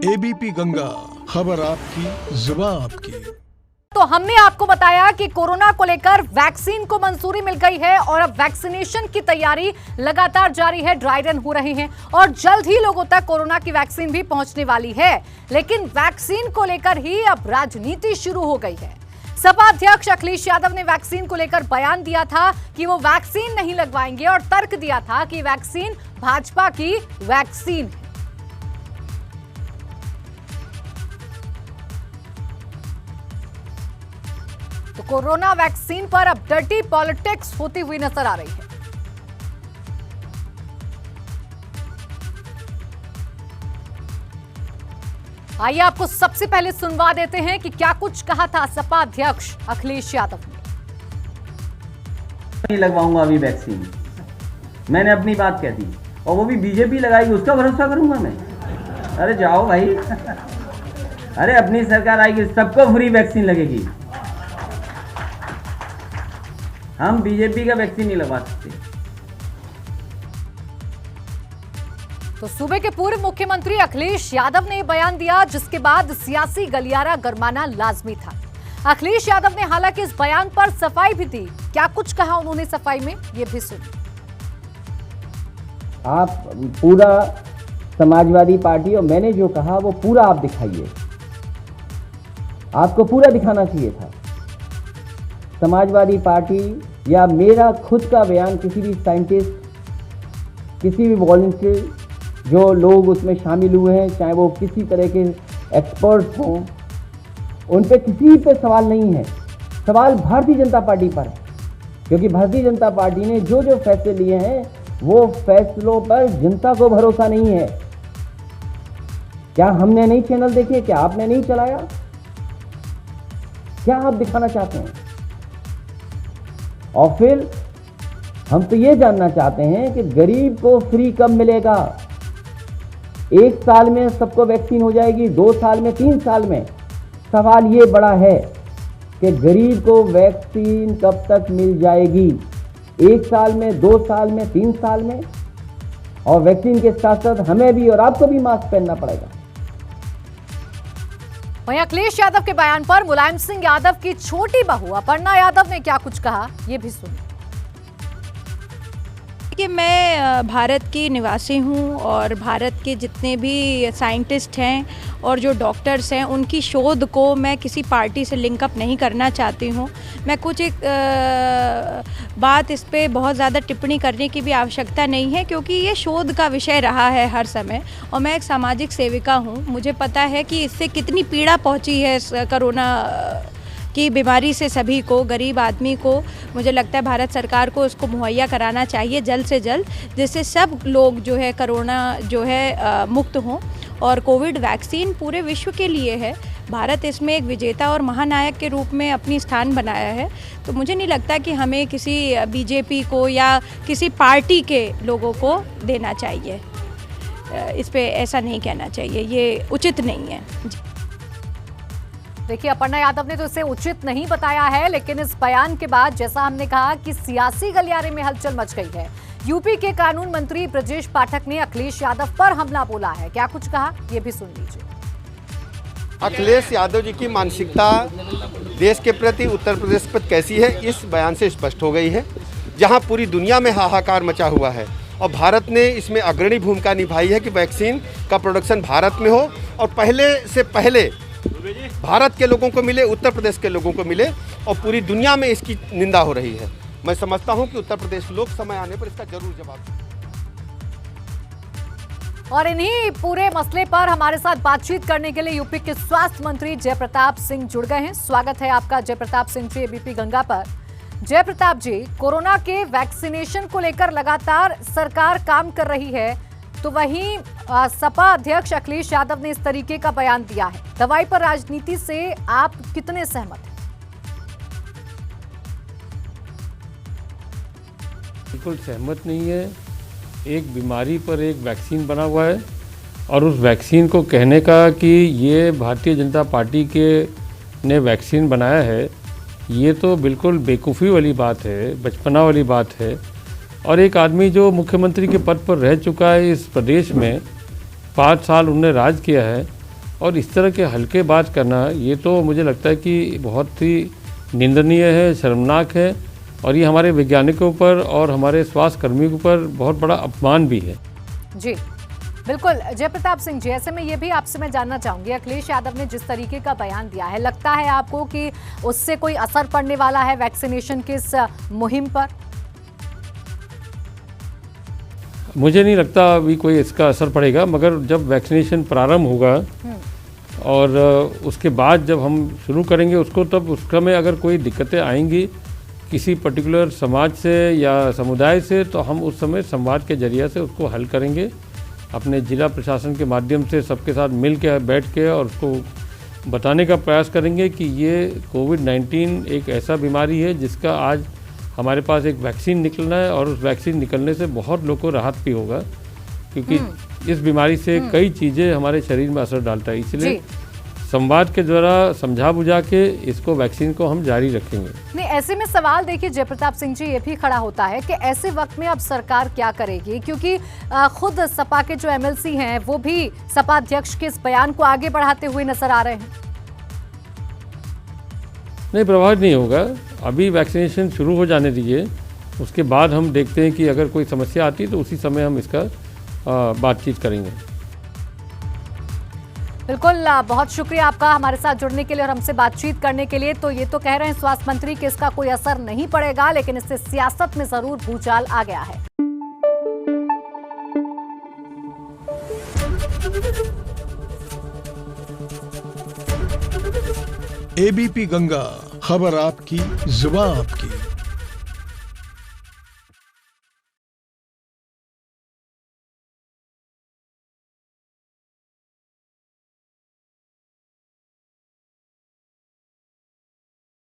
ABP Ganga, खबर आपकी, जुबान आपकी। तो हमने आपको बताया कि कोरोना को लेकर वैक्सीन को मंजूरी मिल गई है और अब वैक्सीनेशन की तैयारी लगातार जारी है, ड्राई रन हो रहे हैं और जल्द ही लोगों तक कोरोना की वैक्सीन भी पहुंचने वाली है। लेकिन वैक्सीन को लेकर ही अब राजनीति शुरू हो गई है। सपा अध्यक्ष अखिलेश यादव ने वैक्सीन को लेकर बयान दिया था कि वो वैक्सीन नहीं लगवाएंगे और तर्क दिया था कि वैक्सीन भाजपा की वैक्सीन है। तो कोरोना वैक्सीन पर अब डर्टी पॉलिटिक्स होती हुई नजर आ रही है। आइए आपको सबसे पहले सुनवा देते हैं कि क्या कुछ कहा था सपा अध्यक्ष अखिलेश यादव ने। नहीं लगवाऊंगा अभी वैक्सीन, मैंने अपनी बात कह दी और वो भी बीजेपी लगाएगी उसका भरोसा करूंगा मैं? अरे जाओ भाई अरे अपनी सरकार आएगी, सबको फ्री वैक्सीन लगेगी। हम बीजेपी का वैक्सीन नहीं लगवा सकते। तो सूबे के पूर्व मुख्यमंत्री अखिलेश यादव ने बयान दिया, जिसके बाद सियासी गलियारा गरमाना लाजमी था। अखिलेश यादव ने हालांकि इस बयान पर सफाई भी दी। क्या कुछ कहा उन्होंने सफाई में, ये भी सुनिए। आप पूरा समाजवादी पार्टी और मैंने जो कहा वो पूरा आप दिखाइए, आपको पूरा दिखाना चाहिए था। समाजवादी पार्टी या मेरा खुद का बयान किसी भी साइंटिस्ट, किसी भी वॉलंटियर जो लोग उसमें शामिल हुए हैं, चाहे वो किसी तरह के एक्सपर्ट्स हों, उन पे किसी पे सवाल नहीं है। सवाल भारतीय जनता पार्टी पर है, क्योंकि भारतीय जनता पार्टी ने जो जो फैसले लिए हैं वो फैसलों पर जनता को भरोसा नहीं है। क्या हमने नहीं चैनल देखे? क्या आपने नहीं चलाया? क्या आप दिखाना चाहते हैं? और फिर हम तो ये जानना चाहते हैं कि गरीब को फ्री कब मिलेगा? 1 साल में सबको वैक्सीन हो जाएगी, 2 साल में, 3 साल में? सवाल ये बड़ा है कि गरीब को वैक्सीन कब तक मिल जाएगी? 1 साल में, 2 साल में, 3 साल में? और वैक्सीन के साथ साथ हमें भी और आपको भी मास्क पहनना पड़ेगा। वहीं अखिलेश यादव के बयान पर मुलायम सिंह यादव की छोटी बहू अपर्णा यादव ने क्या कुछ कहा, ये भी सुनिए। कि मैं भारत की निवासी हूँ और भारत के जितने भी साइंटिस्ट हैं और जो डॉक्टर्स हैं उनकी शोध को मैं किसी पार्टी से लिंकअप नहीं करना चाहती हूँ। मैं कुछ एक बात इस पे बहुत ज़्यादा टिप्पणी करने की भी आवश्यकता नहीं है, क्योंकि ये शोध का विषय रहा है हर समय और मैं एक सामाजिक सेविका हूँ। मुझे पता है कि इससे कितनी पीड़ा पहुँची है कोरोना की बीमारी से सभी को, गरीब आदमी को। मुझे लगता है भारत सरकार को उसको मुहैया कराना चाहिए जल्द से जल्द, जिससे सब लोग जो है कोरोना जो है मुक्त हों। और कोविड वैक्सीन पूरे विश्व के लिए है। भारत इसमें एक विजेता और महानायक के रूप में अपनी स्थान बनाया है। तो मुझे नहीं लगता कि हमें किसी बीजेपी को या किसी पार्टी के लोगों को देना चाहिए। इस पे ऐसा नहीं कहना चाहिए, ये उचित नहीं है। देखिए, अपर्णा यादव ने तो इसे उचित नहीं बताया है, लेकिन इस बयान के बाद जैसा हमने कहा कि सियासी गलियारे में हलचल मच गई है। यूपी के कानून मंत्री ब्रजेश पाठक ने अखिलेश यादव पर हमला बोला है। क्या कुछ कहा, ये भी सुन लीजिए। अखिलेश यादव जी की मानसिकता देश के प्रति, उत्तर प्रदेश पर कैसी है, इस बयान से स्पष्ट हो गई है। जहां पूरी दुनिया में हाहाकार मचा हुआ है और भारत ने इसमें अग्रणी भूमिका निभाई है कि वैक्सीन का प्रोडक्शन भारत में हो और पहले से पहले भारत के लोगों को मिले, उत्तर प्रदेश के लोगों को मिले, और पूरी दुनिया में इसकी निंदा हो रही है। मैं समझता हूं कि उत्तर प्रदेश लोग समय आने पर इसका जरूर जवाब दें। और इन्हीं पूरे मसले पर हमारे साथ बातचीत करने के लिए यूपी के स्वास्थ्य मंत्री जयप्रताप सिंह जुड़ गए हैं। स्वागत है आपका जयप्रताप सिंह जी एबीपी गंगा पर। जयप्रताप जी, कोरोना के वैक्सीनेशन को लेकर लगातार सरकार काम कर रही है, तो वहीं सपा अध्यक्ष अखिलेश यादव ने इस तरीके का बयान दिया है। दवाई पर राजनीति से आप कितने सहमत हैं? बिल्कुल सहमत नहीं है। एक बीमारी पर एक वैक्सीन बना हुआ है और उस वैक्सीन को कहने का कि ये भारतीय जनता पार्टी के ने वैक्सीन बनाया है, ये तो बिल्कुल बेवकूफ़ी वाली बात है, बचपना वाली बात है। और एक आदमी जो मुख्यमंत्री के पद पर रह चुका है इस प्रदेश में, 5 साल उन्होंने राज किया है, और इस तरह के हल्के बात करना, ये तो मुझे लगता है कि बहुत ही निंदनीय है, शर्मनाक है, और ये हमारे वैज्ञानिकों पर और हमारे स्वास्थ्य कर्मियों पर बहुत बड़ा अपमान भी है। जी बिल्कुल जयप्रताप सिंह जी, ऐसे में ये भी आपसे मैं जानना चाहूंगी, अखिलेश यादव ने जिस तरीके का बयान दिया है, लगता है आपको कि उससे कोई असर पड़ने वाला है वैक्सीनेशन की इस मुहिम पर? मुझे नहीं लगता अभी कोई इसका असर पड़ेगा, मगर जब वैक्सीनेशन प्रारंभ होगा और उसके बाद जब हम शुरू करेंगे उसको, तब उस समय अगर कोई दिक्कतें आएंगी किसी पर्टिकुलर समाज से या समुदाय से, तो हम उस समय संवाद के जरिए से उसको हल करेंगे, अपने जिला प्रशासन के माध्यम से सबके साथ मिल के बैठ के और उसको बताने का प्रयास करेंगे कि ये कोविड-19 एक ऐसा बीमारी है जिसका आज हमारे पास एक वैक्सीन निकलना है, और उस वैक्सीन निकलने से बहुत लोगों को राहत भी होगा, क्योंकि इस बीमारी से कई चीज़ें हमारे शरीर में असर डालता है। इसलिए संवाद के द्वारा समझा बुझा के इसको वैक्सीन को हम जारी रखेंगे। नहीं, ऐसे में सवाल देखिए जयप्रताप सिंह जी, ये भी खड़ा होता है कि ऐसे वक्त में अब सरकार क्या करेगी, क्योंकि खुद सपा के जो एमएलसी हैं वो भी सपा अध्यक्ष के इस बयान को आगे बढ़ाते हुए नजर आ रहे हैं। नहीं, प्रभावित नहीं होगा, अभी वैक्सीनेशन शुरू हो जाने दीजिए, उसके बाद हम देखते हैं कि अगर कोई समस्या आती है तो उसी समय हम इसका बातचीत करेंगे। बिल्कुल, बहुत शुक्रिया आपका हमारे साथ जुड़ने के लिए और हमसे बातचीत करने के लिए। तो ये तो कह रहे हैं स्वास्थ्य मंत्री कि इसका कोई असर नहीं पड़ेगा, लेकिन इससे सियासत में जरूर भूचाल आ गया है। एबीपी गंगा, खबर आपकी, जुबान आपकी।